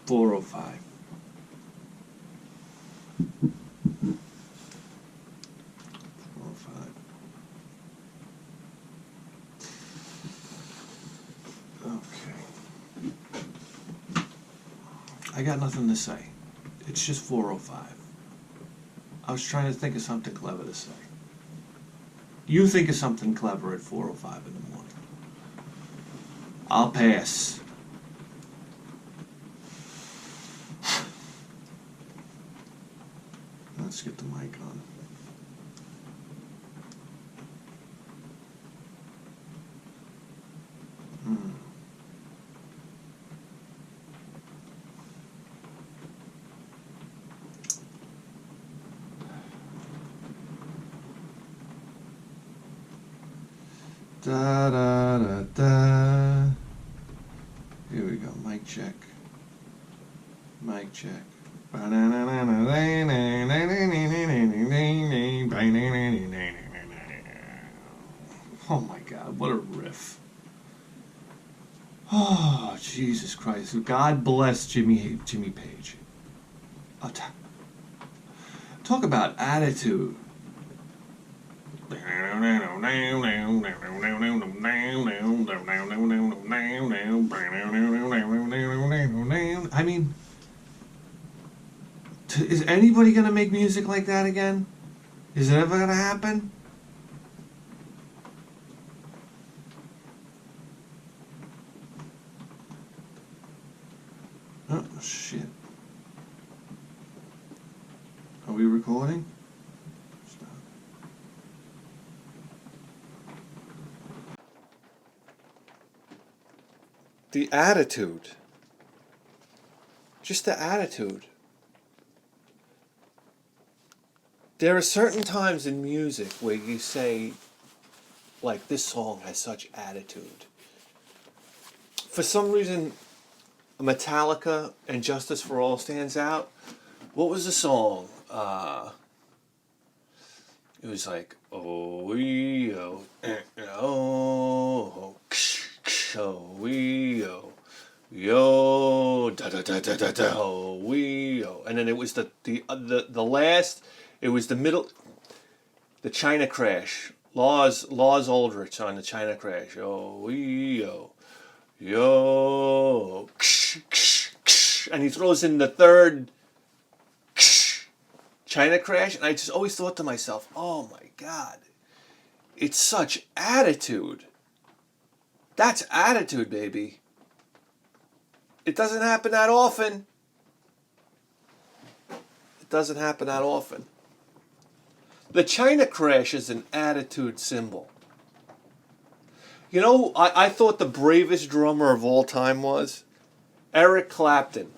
405. I got nothing to say. It's just 4:05. I was trying to think of something clever to say. You think of something clever at 4:05 in the morning. I'll pass. Let's get the mic on. Da da da da. Here we go. Mic check. Mic check. Oh my God! What a riff! Oh Jesus Christ! God bless Jimmy Page. Talk about attitude. I mean, is anybody going to make music like that again? Is it ever going to happen? Oh, shit. Are we recording? Stop. The attitude. Just the attitude. There are certain times in music where you say, like, this song has such attitude. For some reason, Metallica and Justice for All stands out. What was the song? It was like, oh, we, oh, oh, oh, we, oh, yo, da da da da da da, oh, we, oh. And then it was the last, it was the middle, the China Crash. Lars Ulrich on the China Crash. Oh, we, oh, yo, and he throws in the third China Crash, and I just always thought to myself, oh my God, it's such attitude. That's attitude, baby. It doesn't happen that often. It doesn't happen that often. The China Crash is an attitude symbol. You know, I thought the bravest drummer of all time was Eric Clapton.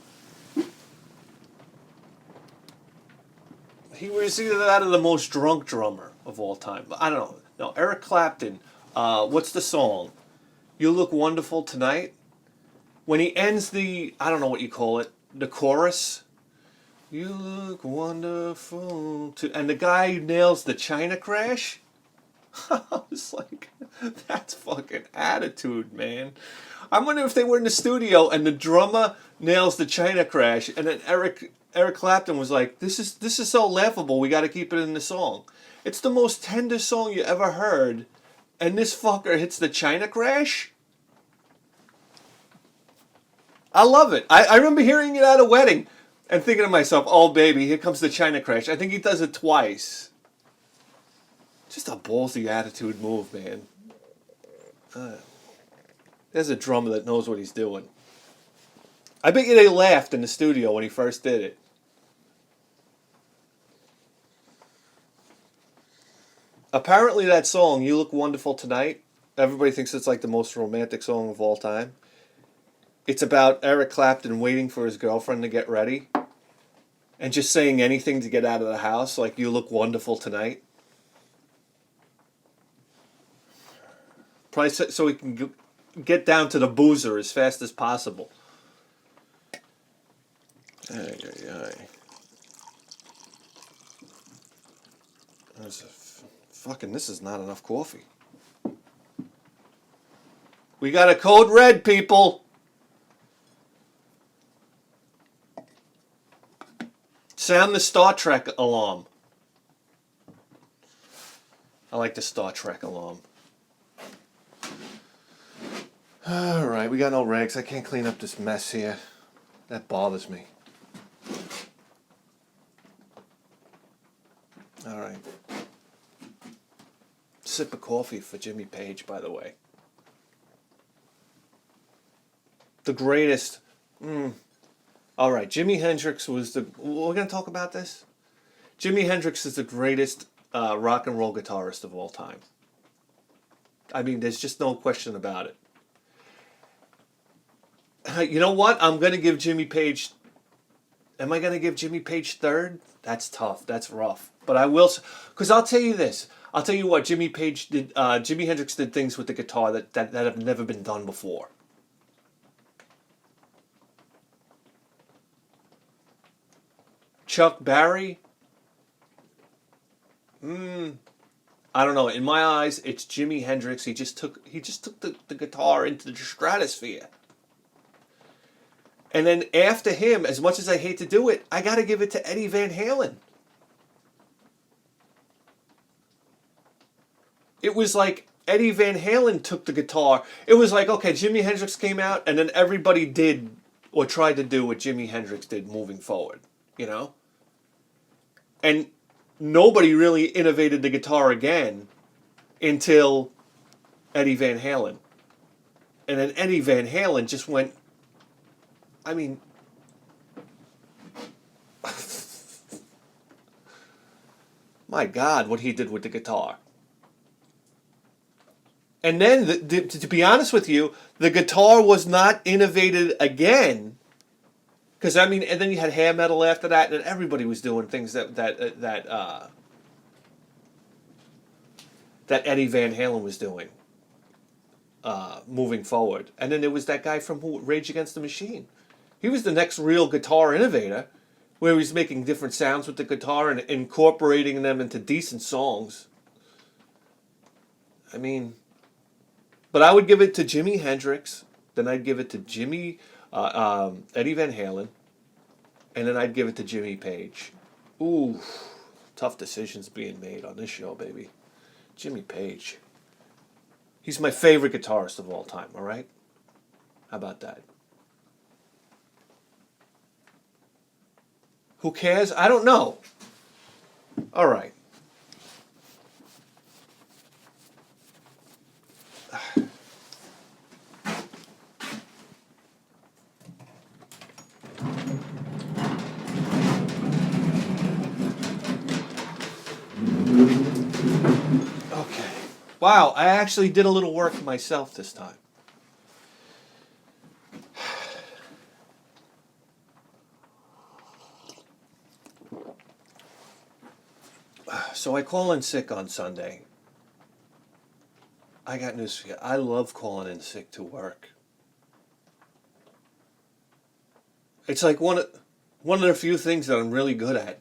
He was either that or the most drunk drummer of all time. I don't know. No, Eric Clapton. What's the song? You Look Wonderful Tonight. When he ends the, I don't know what you call it, the chorus. You look wonderful. And the guy nails the China Crash. I was like, that's fucking attitude, man. I wonder if they were in the studio and the drummer nails the China Crash, and then Eric Clapton was like, this is so laughable, we got to keep it in the song. It's the most tender song you ever heard, and this fucker hits the China Crash? I love it. I remember hearing it at a wedding and thinking to myself, oh baby, here comes the China Crash. I think he does it twice. Just a ballsy attitude move, man. There's a drummer that knows what he's doing. I bet you they laughed in the studio when he first did it. Apparently that song, You Look Wonderful Tonight, everybody thinks it's like the most romantic song of all time. It's about Eric Clapton waiting for his girlfriend to get ready and just saying anything to get out of the house, like, you look wonderful tonight. Probably so he can get down to the boozer as fast as possible. Ay, ay, ay. This is not enough coffee. We got a code red, people. Sound the Star Trek alarm. I like the Star Trek alarm. Alright, we got no rags. I can't clean up this mess here. That bothers me. Alright. Sip of coffee for Jimmy Page, by the way. The greatest. Alright, Jimi Hendrix was the... We're going to talk about this? Jimi Hendrix is the greatest rock and roll guitarist of all time. I mean, there's just no question about it. You know what? I'm going to give Jimmy Page... Am I going to give Jimmy Page third? That's tough. That's rough. But I will... Because I'll tell you this. I'll tell you what. Jimmy Page did... Jimi Hendrix did things with the guitar that have never been done before. Chuck Berry? I don't know. In my eyes, it's Jimi Hendrix. He just took the guitar into the stratosphere. And then after him, as much as I hate to do it, I got to give it to Eddie Van Halen. It was like Eddie Van Halen took the guitar. It was like, okay, Jimi Hendrix came out, and then everybody did or tried to do what Jimi Hendrix did moving forward, you know? And nobody really innovated the guitar again until Eddie Van Halen. And then Eddie Van Halen just went, I mean, my God, what he did with the guitar. And then, to be honest with you, the guitar was not innovated again. Because, I mean, and then you had hair metal after that, and everybody was doing things that Eddie Van Halen was doing moving forward. And then there was that guy from Rage Against the Machine. He was the next real guitar innovator, where he was making different sounds with the guitar and incorporating them into decent songs. I mean, but I would give it to Jimi Hendrix, then I'd give it to Eddie Van Halen, and then I'd give it to Jimmy Page. Ooh, tough decisions being made on this show, baby. Jimmy Page. He's my favorite guitarist of all time, all right? How about that? Who cares? I don't know. All right. Okay. Wow, I actually did a little work myself this time. So I call in sick on Sunday. I got news for you. I love calling in sick to work. It's like one of the few things that I'm really good at.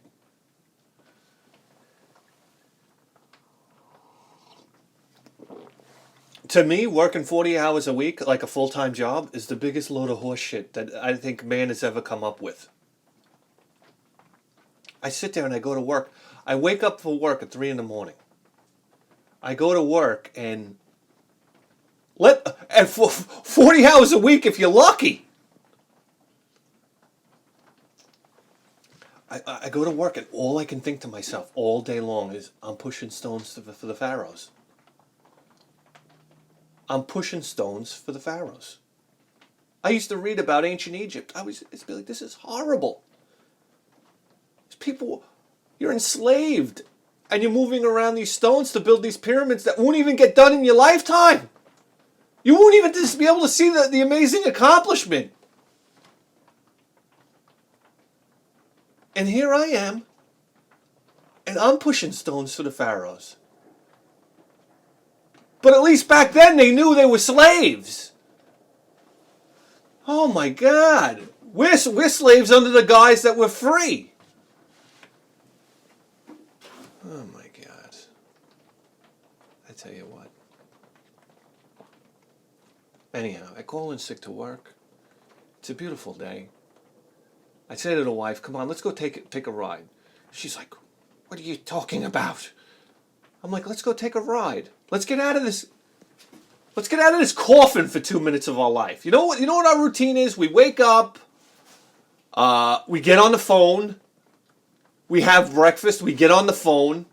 To me, working 40 hours a week like a full-time job is the biggest load of horse shit that I think man has ever come up with. I sit there and I go to work. I wake up for work at 3 a.m. I go to work and for 40 hours a week if you're lucky. I go to work and all I can think to myself all day long is I'm pushing stones for the pharaohs. I'm pushing stones for the pharaohs. I used to read about ancient Egypt. It's like, this is horrible. These people, you're enslaved. And you're moving around these stones to build these pyramids that won't even get done in your lifetime. You won't even just be able to see the amazing accomplishment. And here I am. And I'm pushing stones for the pharaohs. But at least back then they knew they were slaves. Oh my God. We're slaves under the guise that we're free. Oh my God. I tell you what. Anyhow, I call in sick to work. It's a beautiful day. I say to the wife, come on, let's go take a ride. She's like, what are you talking about? I'm like, let's go take a ride. Let's get out of this. Let's get out of this coffin for 2 minutes of our life. You know what? You know what our routine is? We wake up. We get on the phone. We have breakfast. We get on the phone.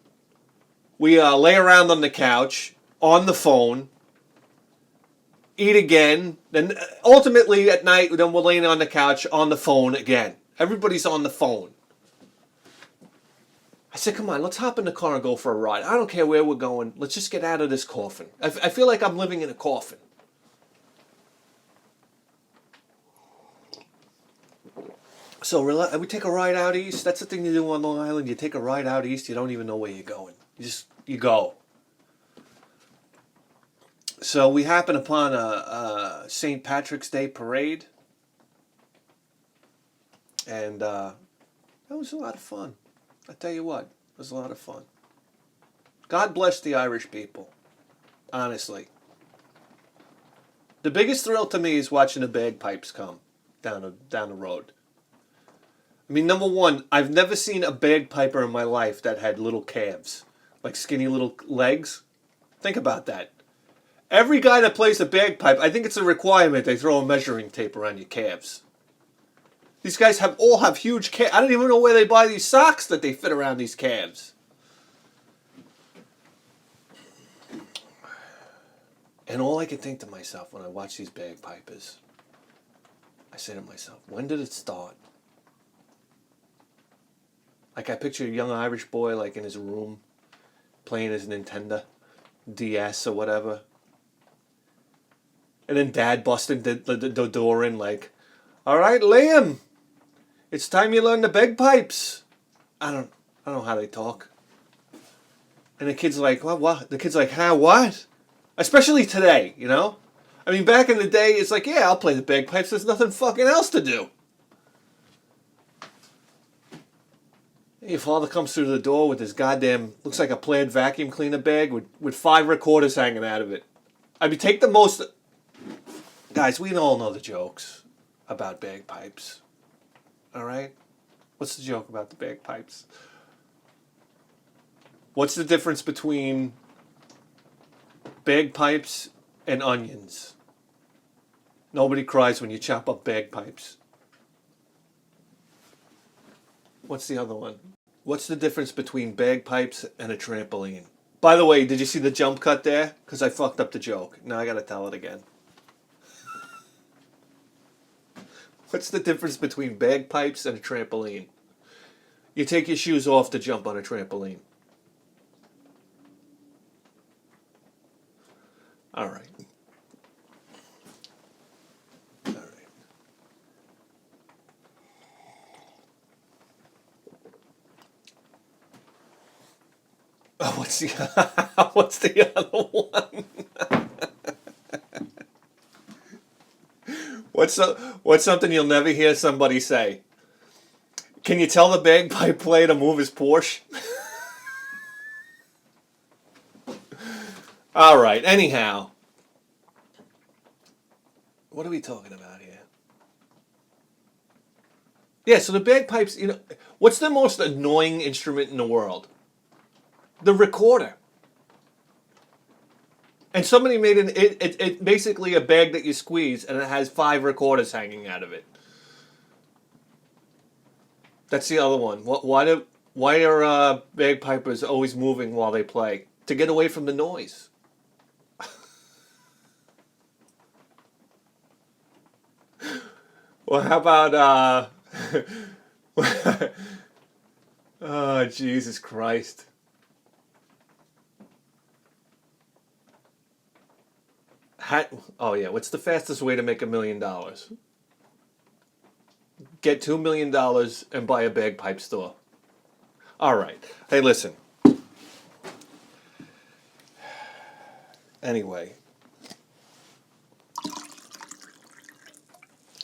We lay around on the couch on the phone. Eat again. Then ultimately at night, then we're laying on the couch on the phone again. Everybody's on the phone. I said, come on, let's hop in the car and go for a ride. I don't care where we're going. Let's just get out of this coffin. I feel like I'm living in a coffin. So we take a ride out east. That's the thing you do on Long Island. You take a ride out east. You don't even know where you're going. You go. So we happen upon a St. Patrick's Day parade. And that was a lot of fun. I tell you what, it was a lot of fun. God bless the Irish people. Honestly. The biggest thrill to me is watching the bagpipes come down the road. I mean, number one, I've never seen a bagpiper in my life that had little calves. Like skinny little legs. Think about that. Every guy that plays the bagpipe, I think it's a requirement they throw a measuring tape around your calves. These guys all have huge calves. I don't even know where they buy these socks that they fit around these calves. And all I can think to myself when I watch these bagpipers, I say to myself, when did it start? Like I picture a young Irish boy like in his room playing his Nintendo DS or whatever. And then Dad busting the door in like, all right, Liam, it's time you learn the bagpipes. I don't know how they talk. And the kid's like, what? The kid's like, huh, what? Especially today, you know? I mean, back in the day, it's like, yeah, I'll play the bagpipes. There's nothing fucking else to do. Your father comes through the door with this goddamn, looks like a plaid vacuum cleaner bag with 5 recorders hanging out of it. I mean, take the most... Guys, we all know the jokes about bagpipes. All right? What's the joke about the bagpipes? What's the difference between bagpipes and onions? Nobody cries when you chop up bagpipes. What's the other one? What's the difference between bagpipes and a trampoline? By the way, did you see the jump cut there? Because I fucked up the joke. Now I gotta tell it again. What's the difference between bagpipes and a trampoline? You take your shoes off to jump on a trampoline. All right. All right. Oh, what's the other one? What's something you'll never hear somebody say? Can you tell the bagpipe player to move his Porsche? All right. Anyhow, what are we talking about here? Yeah. So the bagpipes. You know, what's the most annoying instrument in the world? The recorder. And somebody made it basically a bag that you squeeze, and it has 5 recorders hanging out of it. That's the other one. Why are bagpipers always moving while they play? To get away from the noise. Well, how about oh, Jesus Christ. Oh yeah, what's the fastest way to make $1 million? Get $2 million and buy a bagpipe store. All right. Hey, listen. Anyway.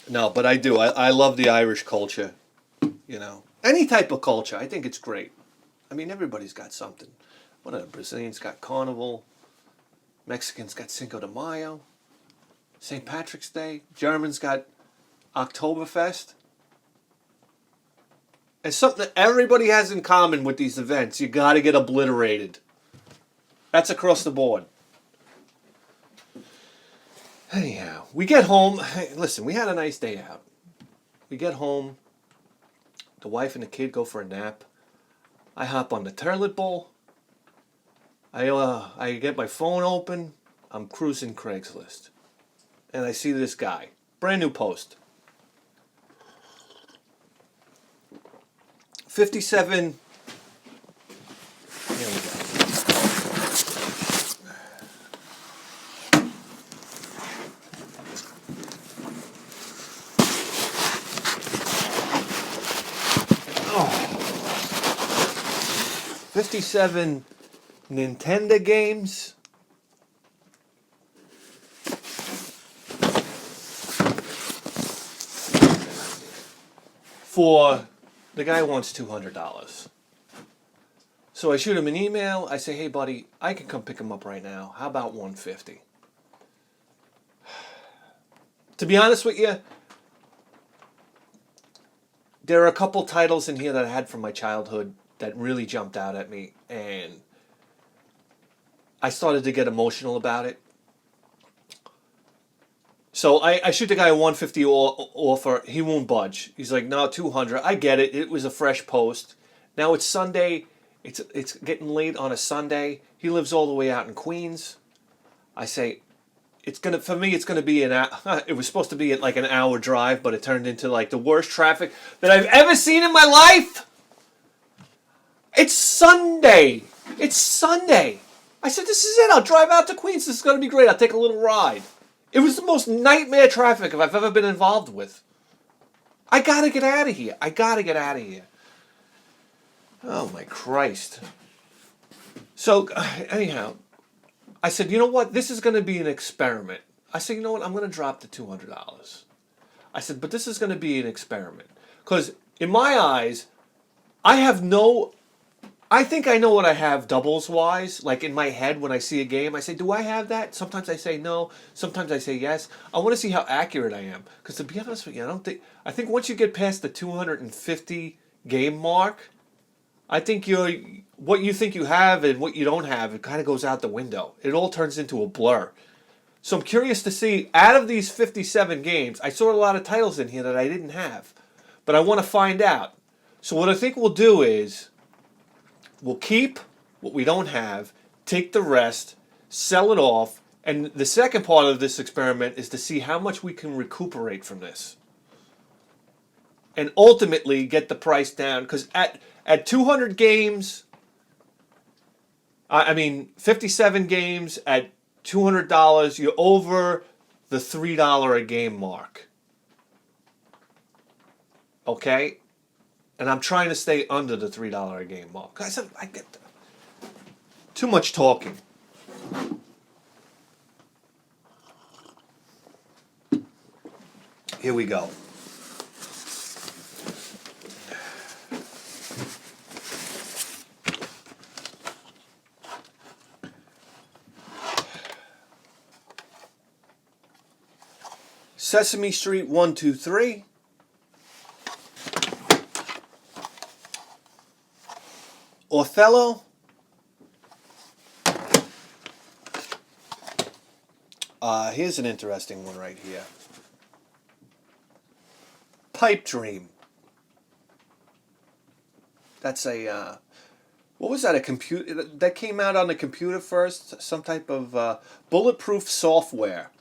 No, but I do. I love the Irish culture. You know, any type of culture. I think it's great. I mean, everybody's got something. One of the Brazilians got Carnival. Mexicans got Cinco de Mayo. St. Patrick's Day. Germans got Oktoberfest. And something that everybody has in common with these events, you got to get obliterated. That's across the board. Anyhow, we get home. Hey, listen, we had a nice day out. We get home. The wife and the kid go for a nap. I hop on the toilet bowl. I get my phone open. I'm cruising Craigslist. And I see this guy. Brand new post. 57. Here we go. Oh. 57 Nintendo games. For the guy wants $200. So I shoot him an email. I say, hey, buddy, I can come pick him up right now. How about $150? To be honest with you, there are a couple titles in here that I had from my childhood that really jumped out at me, and I started to get emotional about it. So I shoot the guy a $150 offer. He won't budge. He's like, no, $200. I get it. It was a fresh post. Now it's Sunday. It's getting late on a Sunday. He lives all the way out in Queens. I say, for me, it's gonna be it was supposed to be like an hour drive, but it turned into like the worst traffic that I've ever seen in my life. It's Sunday. It's Sunday. I said, this is it. I'll drive out to Queens. This is gonna be great. I'll take a little ride. It was the most nightmare traffic I've ever been involved with. I gotta get out of here. I gotta get out of here. Oh my Christ. So, anyhow, I said, you know what? This is going to be an experiment. I said, you know what? I'm going to drop the $200. I said, but this is going to be an experiment. Because in my eyes, I think I know what I have doubles-wise. Like in my head when I see a game, I say, do I have that? Sometimes I say no. Sometimes I say yes. I want to see how accurate I am. Because to be honest with you, I think once you get past the 250 game mark, I think what you think you have and what you don't have, it kind of goes out the window. It all turns into a blur. So I'm curious to see, out of these 57 games, I saw a lot of titles in here that I didn't have. But I want to find out. So what I think we'll do is, we'll keep what we don't have, take the rest, sell it off, and the second part of this experiment is to see how much we can recuperate from this. And ultimately get the price down, because at 200 games, 57 games at $200, you're over the $3 a game mark. Okay? And I'm trying to stay under the $3 a game mark. Guys, I get too much talking. Here we go. Sesame Street 1, 2, 3. Othello. Here's an interesting one right here. Pipe Dream. That's a, what was that, a computer? That came out on the computer first? Some type of bulletproof software.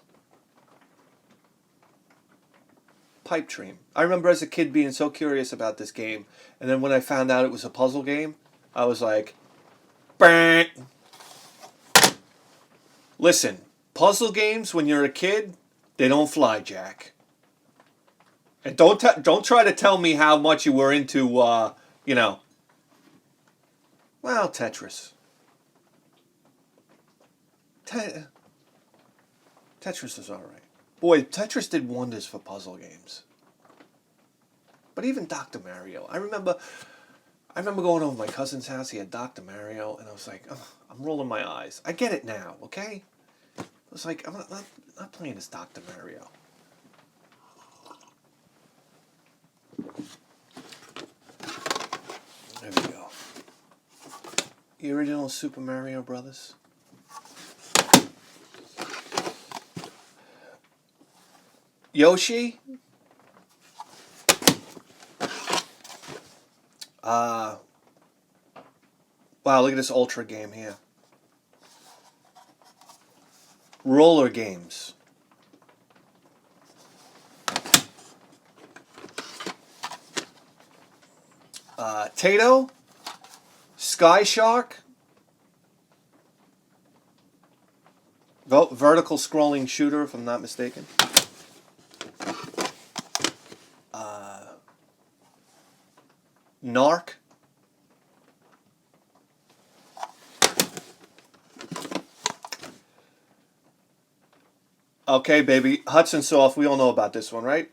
Pipe Dream. I remember as a kid being so curious about this game, and then when I found out it was a puzzle game, I was like, bang. Listen, puzzle games when you're a kid, they don't fly, Jack. And don't try to tell me how much you were into, well, Tetris. Tetris is all right. Boy, Tetris did wonders for puzzle games. But even Dr. Mario. I remember going over to my cousin's house. He had Dr. Mario, and I was like, oh, I'm rolling my eyes. I get it now, okay? I was like, I'm not playing this Dr. Mario. The original Super Mario Brothers. Yoshi. Wow, look at this Ultra game here. Roller games. Tato. Sky Shark. Vertical scrolling shooter, if I'm not mistaken. Narc. Okay, baby. Hudson Soft, we all know about this one, right?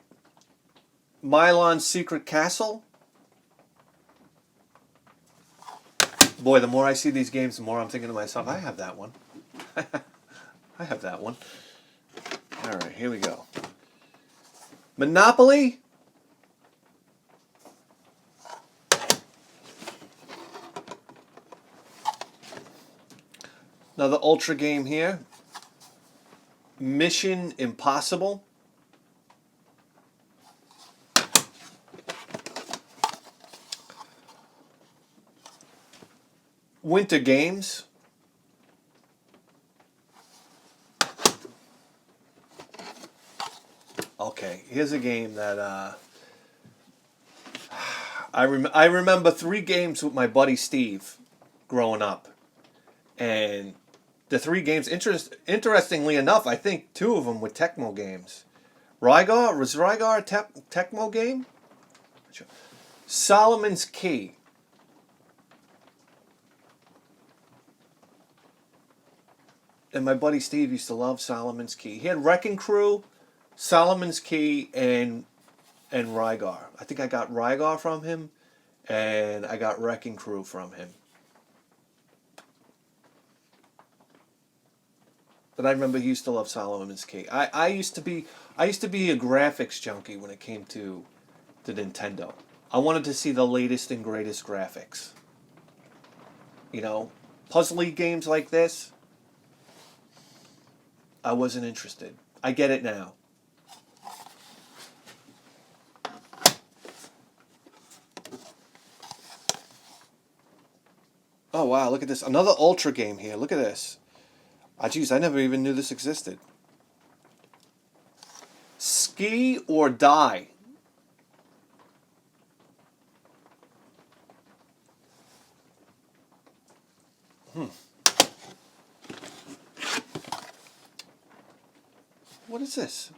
Mylon's Secret Castle. Boy, the more I see these games, the more I'm thinking to myself, I have that one. I have that one. All right, here we go. Monopoly. Another Ultra game here. Mission Impossible. Winter Games. Okay, here's a game that I remember 3 games with my buddy Steve growing up, and the 3 games, interestingly enough, I think 2 of them were Tecmo games. Rygar, was Rygar a Tecmo game? Solomon's Key. And my buddy Steve used to love Solomon's Key. He had Wrecking Crew, Solomon's Key, and Rygar. I think I got Rygar from him, and I got Wrecking Crew from him. But I remember he used to love Solomon's Key. I used to be a graphics junkie when it came to Nintendo. I wanted to see the latest and greatest graphics. You know, puzzly games like this, I wasn't interested. I get it now. Oh wow, look at this. Another Ultra game here. Look at this. Ah, geez, I never even knew this existed. Ski or Die. What is this?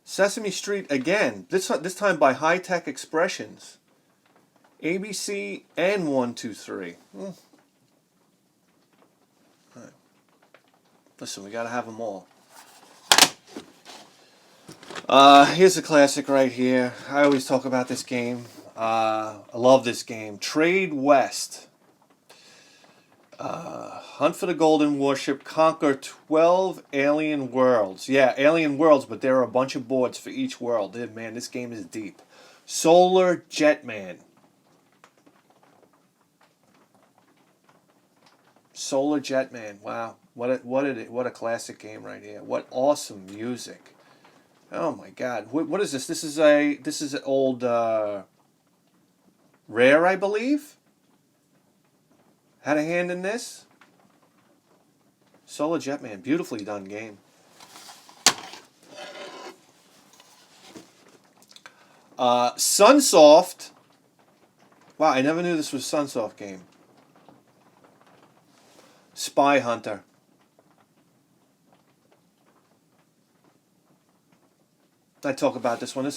Sesame Street again. This time by High Tech Expressions. ABC and 123. Right. Listen, we gotta have them all. Here's a classic right here. I always talk about this game. I love this game. Trade West. Hunt for the Golden Warship. Conquer 12 alien worlds. Yeah, alien worlds, but there are a bunch of boards for each world. Man, this game is deep. Solar Jetman. Solar Jetman. Wow. What a classic game right here. What awesome music. Oh my God. What is this? This is an old Rare, I believe. Had a hand in this. Solar Jetman, beautifully done game. Sunsoft. Wow, I never knew this was a Sunsoft game. Spy Hunter. I talk about this one.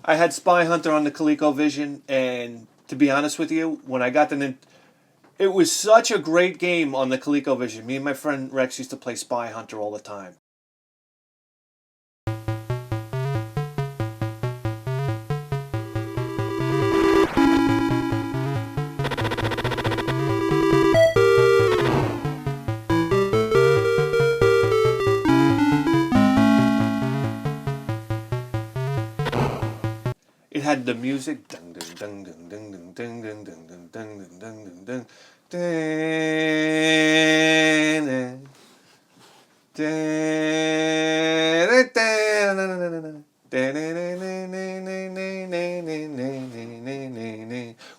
I had Spy Hunter on the ColecoVision, and to be honest with you, when I got it was such a great game on the ColecoVision. Me and my friend Rex used to play Spy Hunter all the time. It had the music. Dun, dun,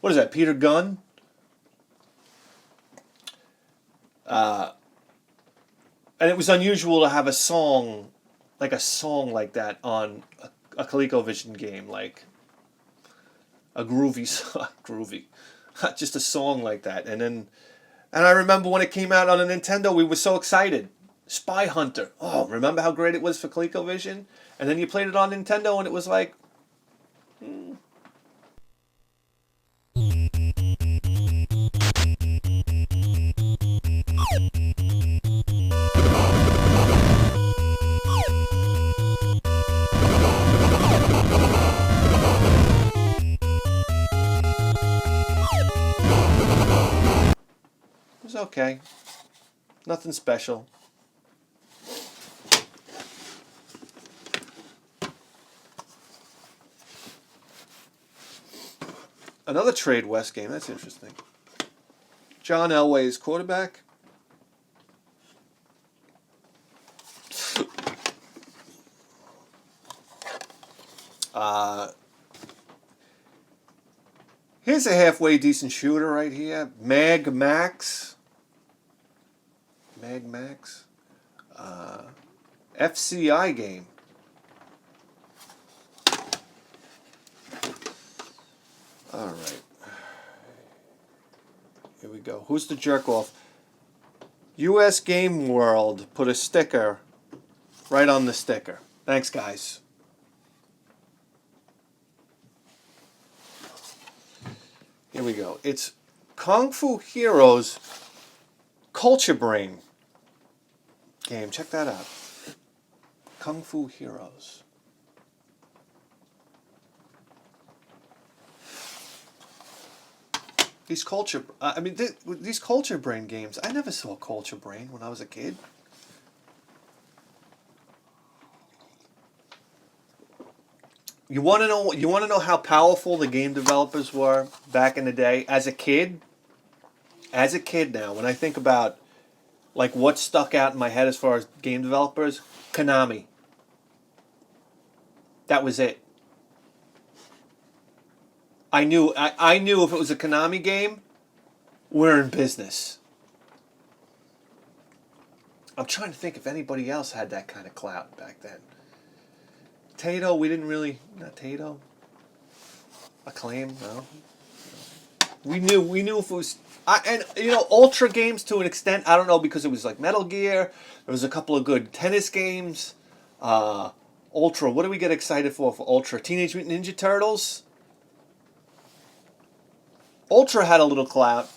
What is that, Peter Gunn? And it was unusual to have a song like that on a ColecoVision game, like a groovy, just a song like that. And I remember when it came out on a Nintendo, we were so excited. Spy Hunter. Oh, remember how great it was for ColecoVision? And then you played it on Nintendo, and it was like, it was okay. Nothing special. Another Trade West game. That's interesting. John Elway's quarterback. Here's a halfway decent shooter right here. Mag Max. FCI game. All right. Here we go. Who's the jerk off? US Game World put a sticker right on the sticker. Thanks, guys. Here we go. It's Kung Fu Heroes Culture Brain game. Check that out. Kung Fu Heroes. These these Culture Brain games. I never saw Culture Brain when I was a kid. You want to know? You want to know how powerful the game developers were back in the day? As a kid now, when I think about like what stuck out in my head as far as game developers, Konami. That was it. I knew if it was a Konami game, we're in business. I'm trying to think if anybody else had that kind of clout back then. Tato, we didn't really... Not Tato. Acclaim, no. We knew if it was... Ultra games to an extent, I don't know, because it was like Metal Gear. There was a couple of good tennis games. Ultra, what do we get excited for Ultra? Teenage Mutant Ninja Turtles? Ultra had a little clout.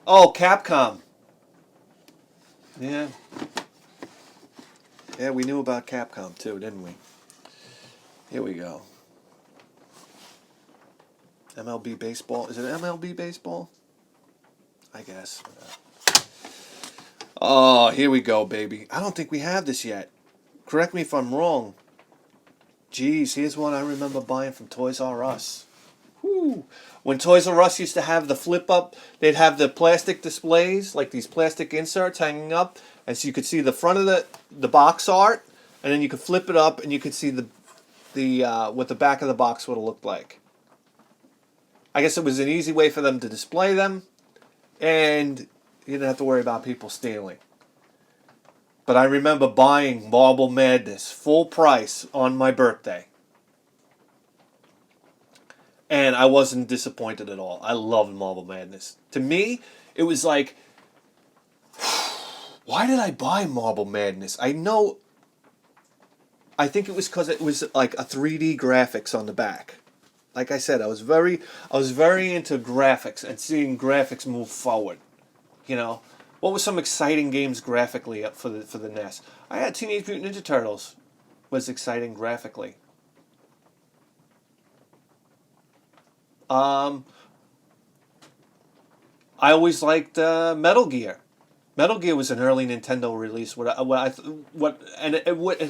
Oh, Capcom. Yeah. Yeah, we knew about Capcom too, didn't we? Here we go. MLB Baseball. Is it MLB Baseball? I guess. Oh, here we go, baby. I don't think we have this yet. Correct me if I'm wrong. Geez, here's one I remember buying from Toys R Us. Whew. When Toys R Us used to have the flip up, they'd have the plastic displays, like these plastic inserts hanging up, and so you could see the front of the box art, and then you could flip it up, and you could see the what the back of the box would have looked like. I guess it was an easy way for them to display them, and you didn't have to worry about people stealing. But I remember buying Marble Madness full price on my birthday. And I wasn't disappointed at all. I loved Marble Madness. To me, it was like, why did I buy Marble Madness? I think it was because it was like a 3D graphics on the back. Like I said, I was very into graphics and seeing graphics move forward. You know, what were some exciting games graphically up for the NES? I had Teenage Mutant Ninja Turtles. Was exciting graphically. I always liked Metal Gear. Metal Gear was an early Nintendo release. It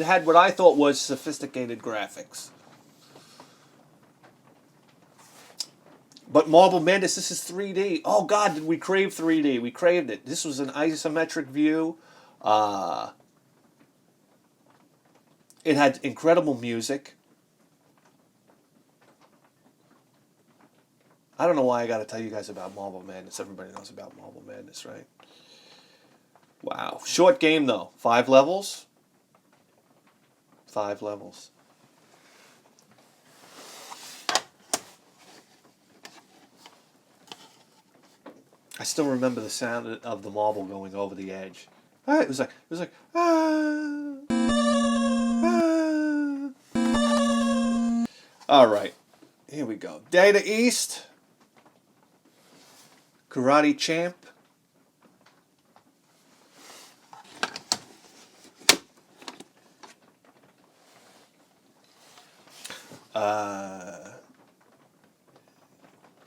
had what I thought was sophisticated graphics. But Marble Madness, this is 3D. Oh God, did we crave 3D? We craved it. This was an isometric view. It had incredible music. I don't know why I got to tell you guys about Marble Madness. Everybody knows about Marble Madness, right? Wow. Short game, though. 5 levels. 5 levels. I still remember the sound of the marble going over the edge. It was like, ah, ah. All right. Here we go. Data East. Karate Champ.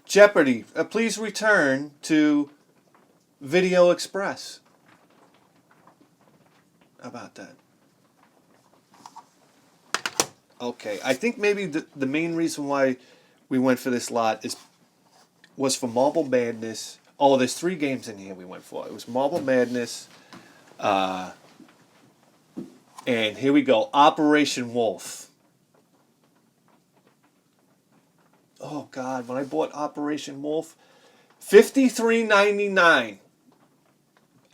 Jeopardy! Please return to Video Express. How about that? Okay, I think maybe the main reason why we went for this lot was for Marble Madness. Oh, there's 3 games in here we went for. It was Marble Madness, and here we go, Operation Wolf. Oh God, when I bought Operation Wolf, $53.99.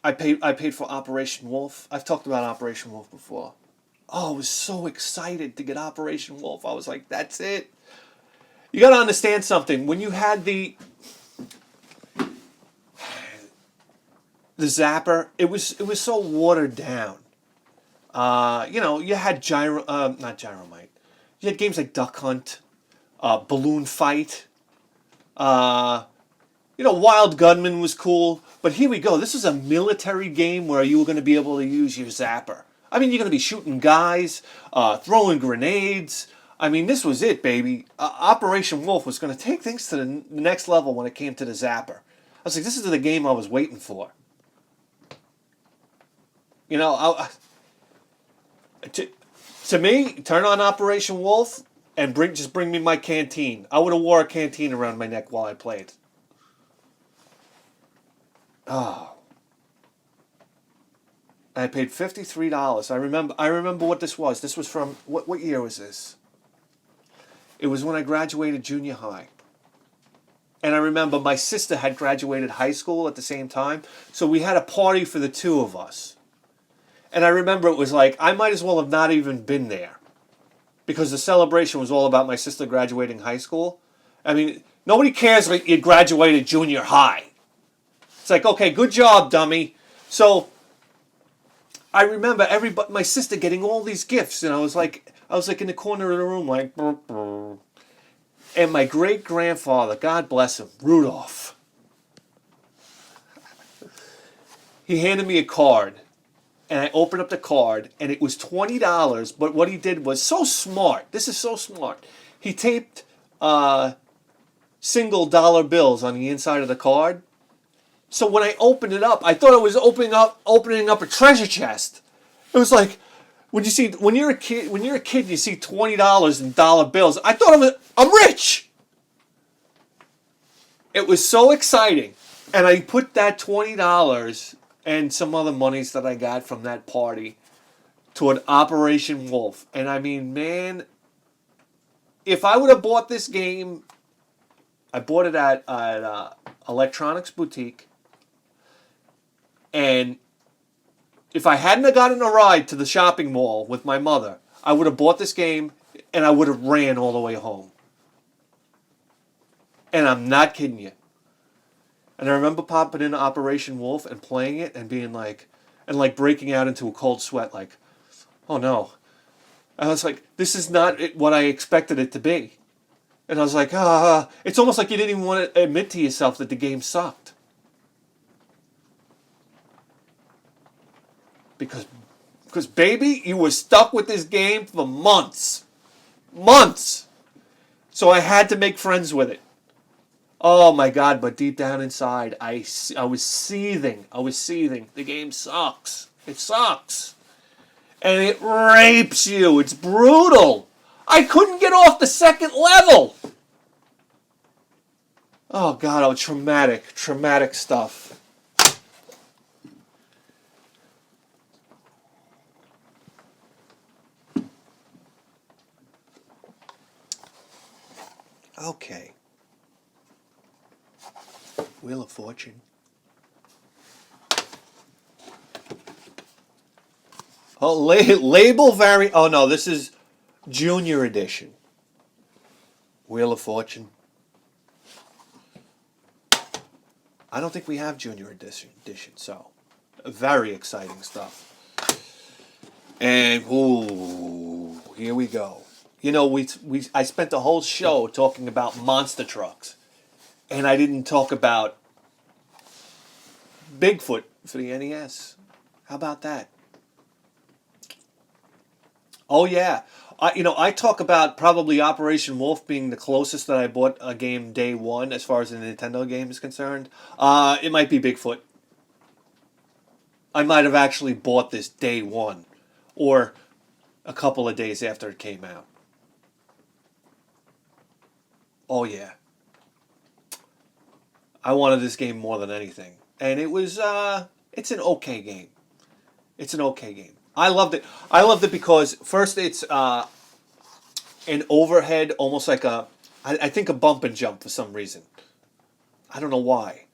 I paid for Operation Wolf. I've talked about Operation Wolf before. Oh, I was so excited to get Operation Wolf. I was like, that's it. You got to understand something. When you had the zapper, it was so watered down. You had not Gyromite. You had games like Duck Hunt, Balloon Fight. Wild Gunman was cool. But here we go. This is a military game where you were going to be able to use your zapper. I mean, you're going to be shooting guys, throwing grenades. I mean, this was it, baby. Operation Wolf was going to take things to the next level when it came to the zapper. I was like, this is the game I was waiting for. To me, turn on Operation Wolf and bring me my canteen. I would have wore a canteen around my neck while I played. Oh. I paid $53. I remember what this was. This was from what year was this? It was when I graduated junior high. And I remember my sister had graduated high school at the same time, so we had a party for the 2 of us. And I remember it was like, I might as well have not even been there. Because the celebration was all about my sister graduating high school. I mean, nobody cares if you graduated junior high. It's like, okay, good job, dummy. So, I remember my sister getting all these gifts, and I was like in the corner of the room, like, brr, brr. And my great-grandfather, God bless him, Rudolph, he handed me a card. And I opened up the card, and it was $20. But what he did was so smart. This is so smart. He taped single dollar bills on the inside of the card. So when I opened it up, I thought I was opening up a treasure chest. It was like when you're a kid, you see $20 in dollar bills. I thought I'm rich. It was so exciting, and I put that $20. And some other monies that I got from that party toward Operation Wolf. And I mean, man, if I would have bought this game, I bought it at Electronics Boutique. And if I hadn't have gotten a ride to the shopping mall with my mother, I would have bought this game and I would have ran all the way home. And I'm not kidding you. And I remember popping into Operation Wolf and playing it and being like, and breaking out into a cold sweat, like, oh no. I was like, this is not what I expected it to be. And I was like, it's almost like you didn't even want to admit to yourself that the game sucked. Because baby, you were stuck with this game for months. Months. So I had to make friends with it. Oh my God, but deep down inside, I was seething. The game sucks. It sucks. And it rapes you. It's brutal. I couldn't get off the second level. Oh God, oh, traumatic stuff. Okay. Wheel of Fortune. Oh, label vari. Oh no, this is Junior Edition. Wheel of Fortune. I don't think we have Junior Edition, so very exciting stuff. And ooh, here we go. You know, I spent the whole show talking about monster trucks, and I didn't talk about Bigfoot for the NES. How about that? Oh yeah, I talk about probably Operation Wolf being the closest that I bought a game day one as far as a Nintendo game is concerned. It might be Bigfoot. I might have actually bought this day one, or a couple of days after it came out. Oh yeah, I wanted this game more than anything, and it's an okay game. It's an okay game. I loved it. I loved it because first it's an overhead, almost like I think a bump and jump for some reason. I don't know why.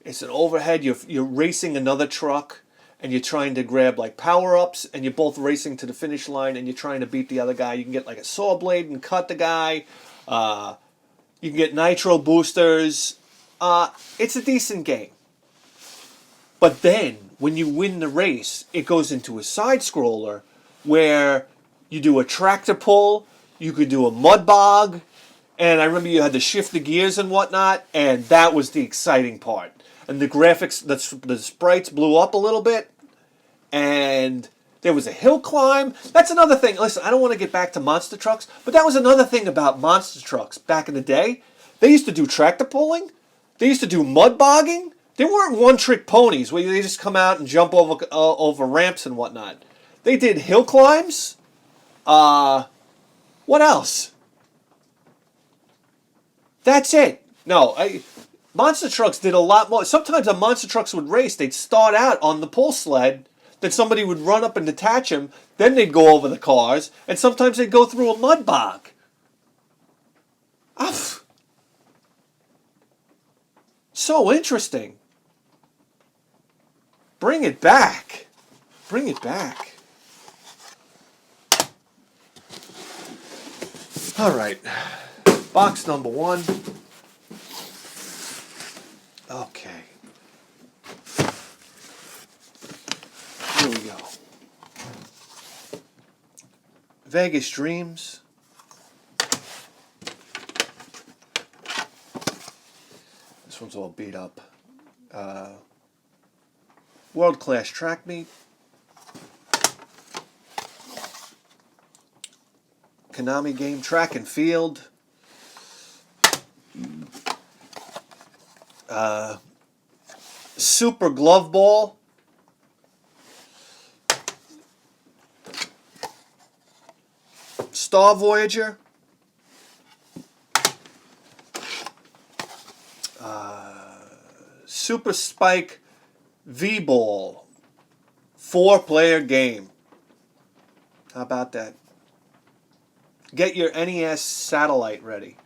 It's an overhead. You're racing another truck, and you're trying to grab like power ups, and you're both racing to the finish line, and you're trying to beat the other guy. You can get like a saw blade and cut the guy. Uh, you can get nitro boosters. It's a decent game. But then, when you win the race, it goes into a side scroller where you do a tractor pull, you could do a mud bog, and I remember you had to shift the gears and whatnot, and that was the exciting part. And the graphics, the sprites blew up a little bit, and there was a hill climb. That's another thing. Listen, I don't want to get back to monster trucks, but that was another thing about monster trucks back in the day. They used to do tractor pulling, they used to do mud bogging. They weren't one-trick ponies where they just come out and jump over ramps and whatnot. They did hill climbs. What else? That's it. No, monster trucks did a lot more. Sometimes the monster trucks would race. They'd start out on the pull sled. Then somebody would run up and detach them. Then they'd go over the cars. And sometimes they'd go through a mud bog. So interesting. Bring it back. Bring it back. All right. Box number one. Okay. Here we go. Vegas Dreams. This one's all beat up. World Class Track Meet. Konami game Track and Field. Super Glove Ball. Star Voyager. Super Spike V-Ball. 4-player game. How about that? Get your NES satellite ready.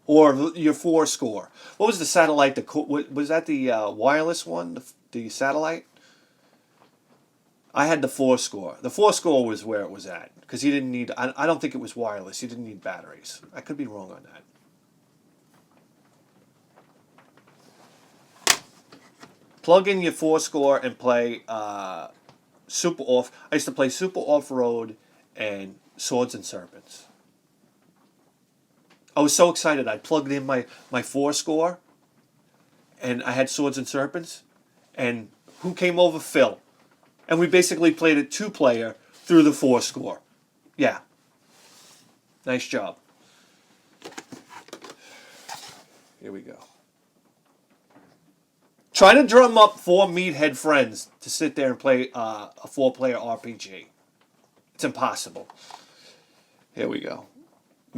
Or your 4-score. What was the satellite? Was that the wireless one? The satellite? I had the 4-score. The 4-score was where it was at. Because you didn't need... I don't think it was wireless. You didn't need batteries. I could be wrong on that. Plug in your 4-score and play Super Off. I used to play Super Off-Road and Swords and Serpents. I was so excited. I plugged in my 4-score, and I had Swords and Serpents. And who came over? Phil. And we basically played it 2-player through the 4-score. Yeah. Nice job. Here we go. Try to drum up 4 meathead friends to sit there and play a 4-player RPG. It's impossible. Here we go.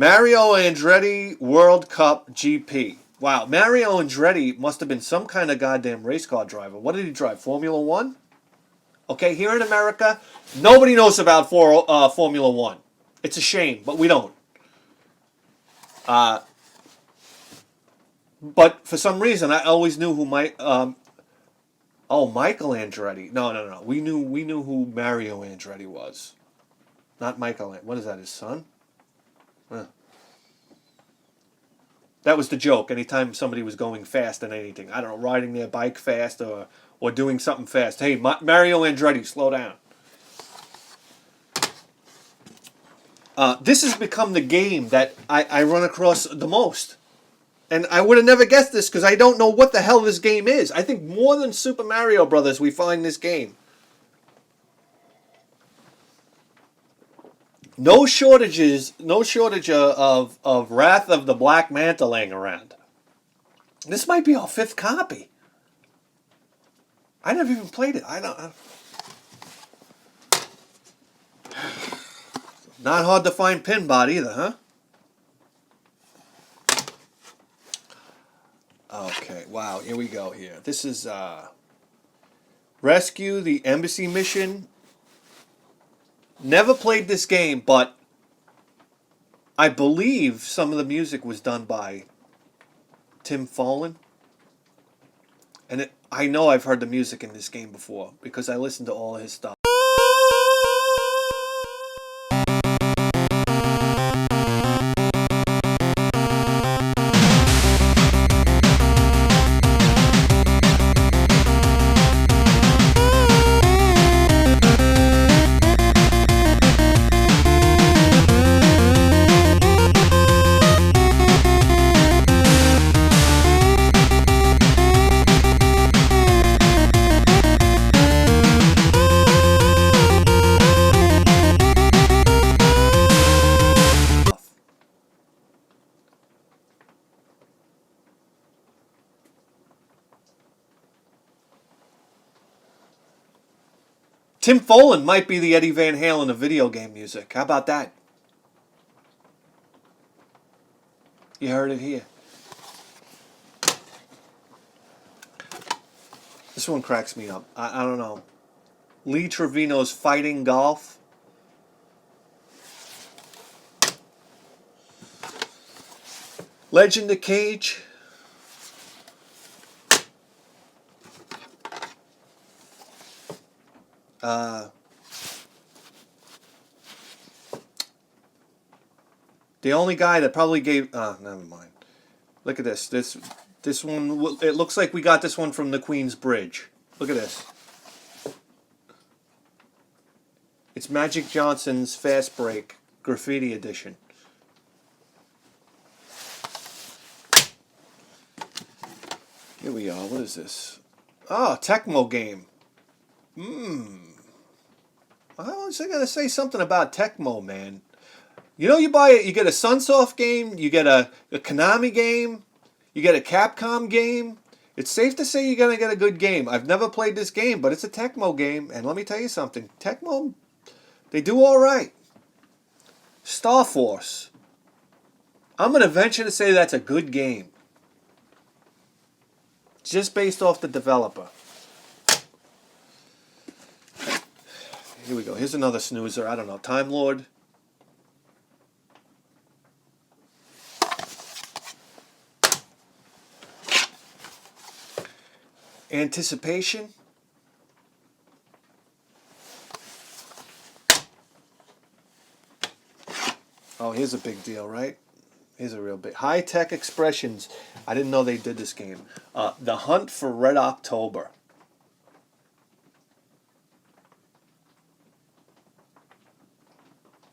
Mario Andretti World Cup GP. Wow, Mario Andretti must have been some kind of goddamn race car driver. What did he drive? Formula One? Okay, here in America, nobody knows about Formula One. It's a shame, but we don't. But for some reason, I always knew who Michael Andretti. No. We knew who Mario Andretti was. Not Michael. What is that? His son? Huh. That was the joke. Anytime somebody was going fast in anything, I don't know, riding their bike fast or doing something fast. Hey, Mario Andretti, slow down. This has become the game that I run across the most. And I would have never guessed this because I don't know what the hell this game is. I think more than Super Mario Brothers, we find this game. No shortage of Wrath of the Black Manta laying around. This might be our 5th copy. I never even played it. Not hard to find Pinbot either, huh? Okay, wow, here we go here. This is Rescue the Embassy Mission. Never played this game, but I believe some of the music was done by Tim Follin. And I know I've heard the music in this game before because I listened to all of his stuff. Tim Follin might be the Eddie Van Halen of video game music. How about that? You heard it here. This one cracks me up. I don't know. Lee Trevino's Fighting Golf. Legend of Cage. The only guy that probably gave... never mind. Look at this. This one, it looks like we got this one from the Queen's Bridge. Look at this. It's Magic Johnson's Fast Break Graffiti Edition. Here we are. What is this? Oh, Tecmo game. I was going to say something about Tecmo, man. You know, you buy it, you get a Sunsoft game, you get a Konami game, you get a Capcom game. It's safe to say you're going to get a good game. I've never played this game, but it's a Tecmo game, and let me tell you something. Tecmo, they do all right. Star Force. I'm going to venture to say that's a good game. Just based off the developer. Here we go. Here's another snoozer. I don't know. Time Lord. Anticipation. Oh, here's a big deal, right? Here's a real big... High-Tech Expressions. I didn't know they did this game. The Hunt for Red October.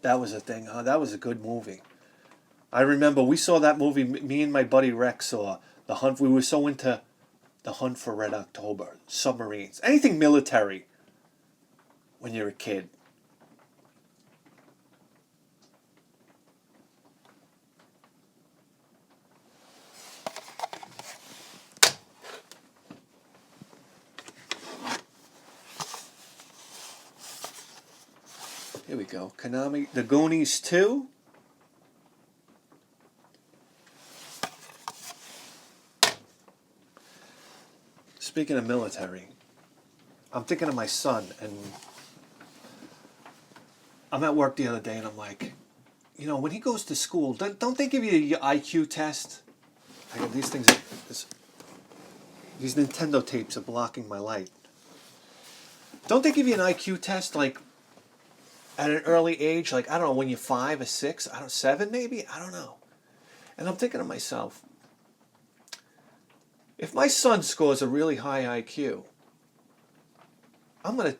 That was a thing, huh? That was a good movie. I remember we saw that movie, me and my buddy Rex saw The Hunt. We were so into The Hunt for Red October. Submarines. Anything military when you're a kid. Here we go. Konami. The Goonies 2. Speaking of military, I'm thinking of my son, and I'm at work the other day, and I'm like, when he goes to school, don't they give you your IQ test? I got these things. These Nintendo tapes are blocking my light. Don't they give you an IQ test like at an early age? Like, I don't know, when you're 5 or 6, 7 maybe? I don't know. And I'm thinking to myself, if my son scores a really high IQ, I'm gonna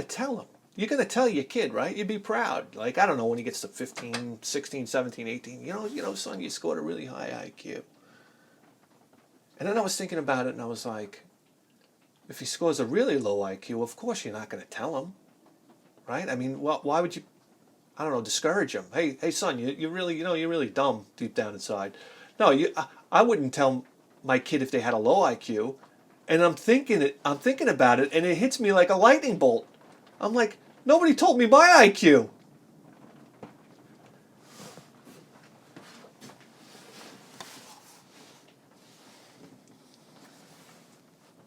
tell him. You're gonna tell your kid, right? You'd be proud. Like, I don't know, when he gets to 15, 16, 17, 18, son, you scored a really high IQ. And then I was thinking about it, and I was like, if he scores a really low IQ, of course you're not going to tell him, right? I mean, why would you, I don't know, discourage him? Hey, son, you're really dumb deep down inside. No, I wouldn't tell my kid if they had a low IQ. And I'm thinking about it, and it hits me like a lightning bolt. I'm like, nobody told me my IQ.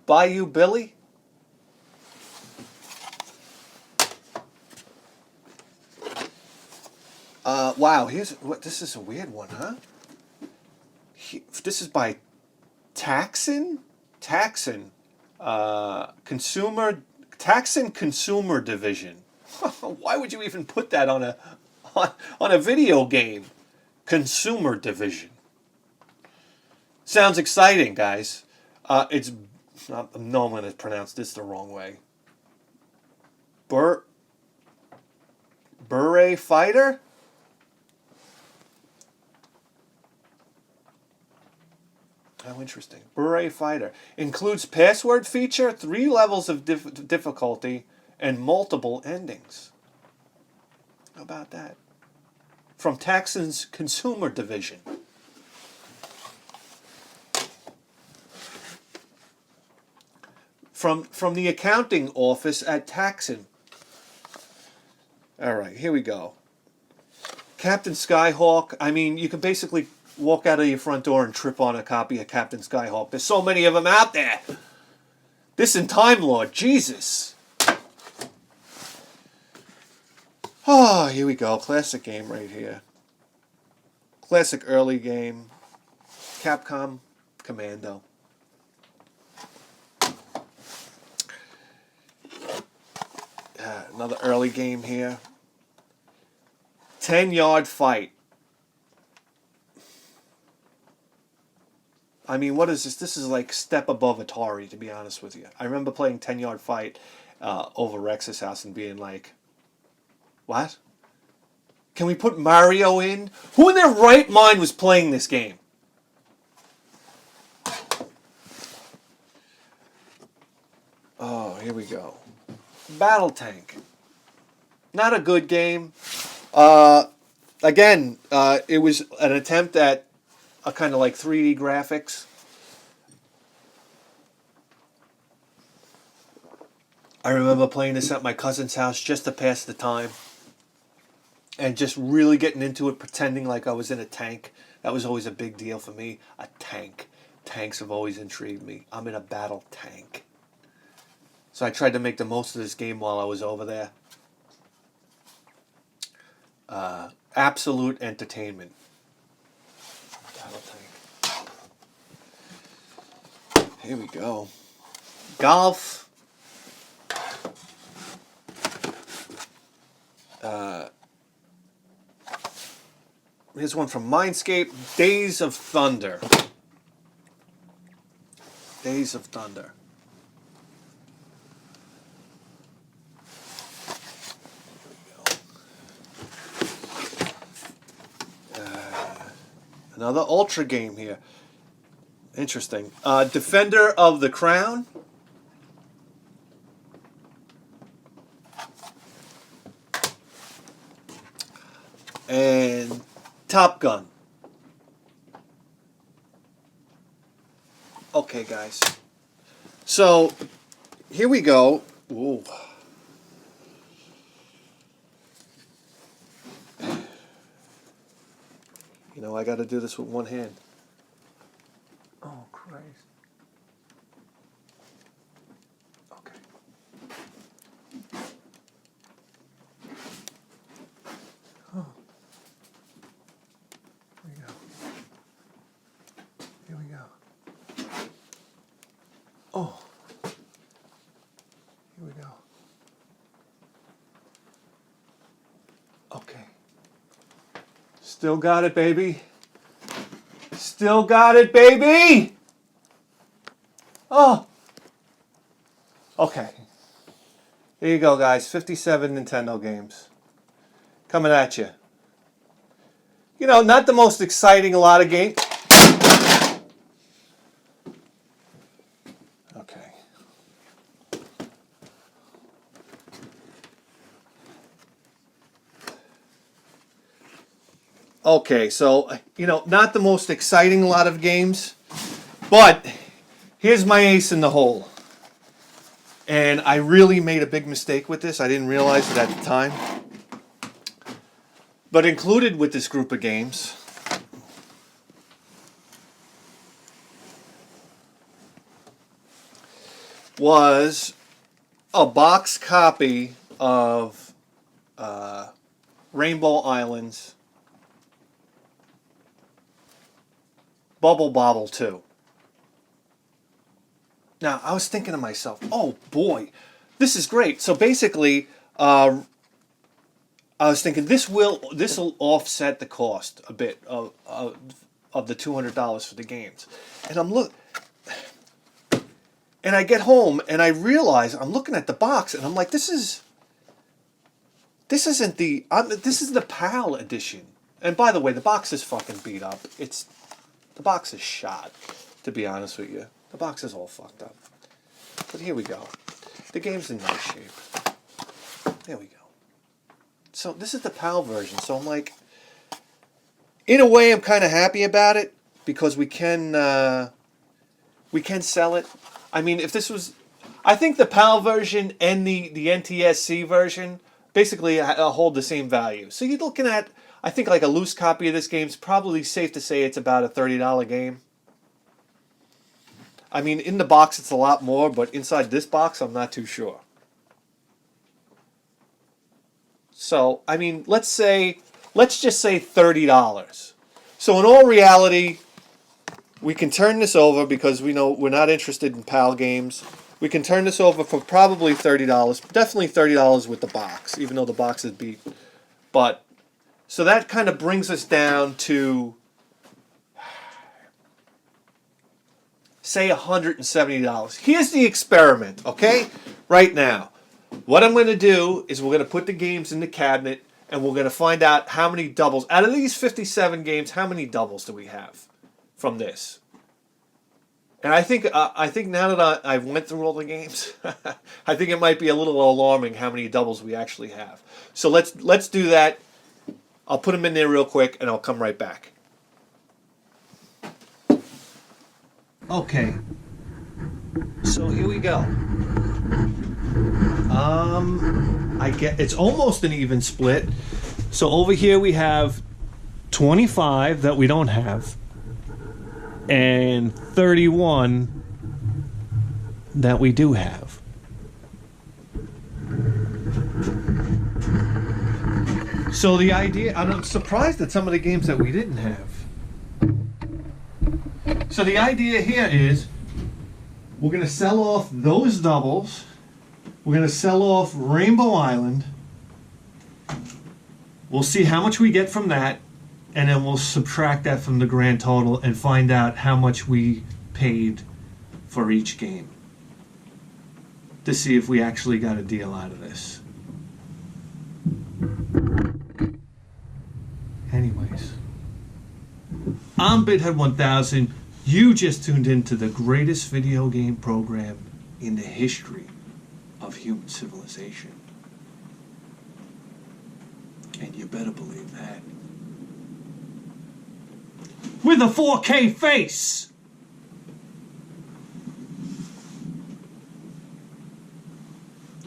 Bayou Billy? Wow, this is a weird one, huh? This is by Taxon Consumer Division. Why would you even put that on a video game? Consumer Division. Sounds exciting, guys. It's no, I'm going to pronounce this the wrong way. Beret Fighter? How interesting. Beret Fighter. Includes password feature, 3 levels of difficulty, and multiple endings. How about that? From Taxon's Consumer Division. From the accounting office at Taxon. All right, here we go. Captain Skyhawk. I mean, you can basically walk out of your front door and trip on a copy of Captain Skyhawk. There's so many of them out there. This and Time Lord, Jesus. Oh, here we go. Classic game right here. Classic early game. Capcom Commando. Another early game here. 10-yard fight. I mean, what is this? This is like step above Atari, to be honest with you. I remember playing 10-yard fight over Rex's house and being like, what? Can we put Mario in? Who in their right mind was playing this game? Oh, here we go. Battle Tank. Not a good game. Again, it was an attempt at a kind of like 3D graphics. I remember playing this at my cousin's house just to pass the time. And just really getting into it, pretending like I was in a tank. That was always a big deal for me. A tank. Tanks have always intrigued me. I'm in a battle tank. So I tried to make the most of this game while I was over there. Absolute entertainment. Battle tank. Here we go. Golf. Here's one from Mindscape. Days of Thunder. Days of Thunder. Another Ultra game here. Interesting. Defender of the Crown. And Top Gun. Okay, guys. So, here we go. Ooh. You know, I got to do this with one hand. Oh, Christ. Okay. Still got it, baby. Still got it, baby! Oh! Okay. Here you go, guys. 57 Nintendo games. Coming at you. You know, not the most exciting a lot of games. Okay. Okay, so, you know, not the most exciting lot of games, but here's my ace in the hole. And I really made a big mistake with this. I didn't realize it at the time. But included with this group of games was a box copy of Rainbow Islands Bubble Bobble 2. Now, I was thinking to myself, oh boy, this is great. So basically, I was thinking this will offset the cost a bit of the $200 for the games. And and I get home and I realize I'm looking at the box and I'm like, this isn't this is the PAL edition. And by the way, the box is fucking beat up. The box is shot, to be honest with you. The box is all fucked up. But here we go. The game's in nice shape. There we go. So this is the PAL version. So I'm like, in a way, I'm kind of happy about it because we can sell it. I mean, if this was, I think the PAL version and the NTSC version basically hold the same value. So you're looking at, I think, like a loose copy of this game is probably safe to say it's about a $30 game. I mean, in the box it's a lot more, but inside this box I'm not too sure. So, I mean, let's just say $30. So in all reality, we can turn this over because we know we're not interested in PAL games. We can turn this over for probably $30. Definitely $30 with the box, even though the box is beat. But, so that kind of brings us down to, say, $170. Here's the experiment, okay? Right now. What I'm going to do is we're going to put the games in the cabinet and we're going to find out how many doubles. Out of these 57 games, how many doubles do we have from this? And I think now that I've went through all the games, I think it might be a little alarming how many doubles we actually have. So let's do that. I'll put them in there real quick and I'll come right back. Okay. So here we go. I get it's almost an even split. So over here we have 25 that we don't have, and 31 that we do have. So the idea, I'm surprised at some of the games that we didn't have. So the idea here is we're going to sell off those doubles. We're going to sell off Rainbow Island. We'll see how much we get from that, and then we'll subtract that from the grand total and find out how much we paid for each game to see if we actually got a deal out of this. Anyways, I'm BitHead 1000. You just tuned into the greatest video game program in the history of human civilization. And you better believe that. With a 4K face!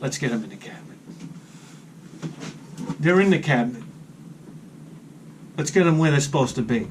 Let's get them in the cabinet. They're in the cabinet. Let's get them where they're supposed to be.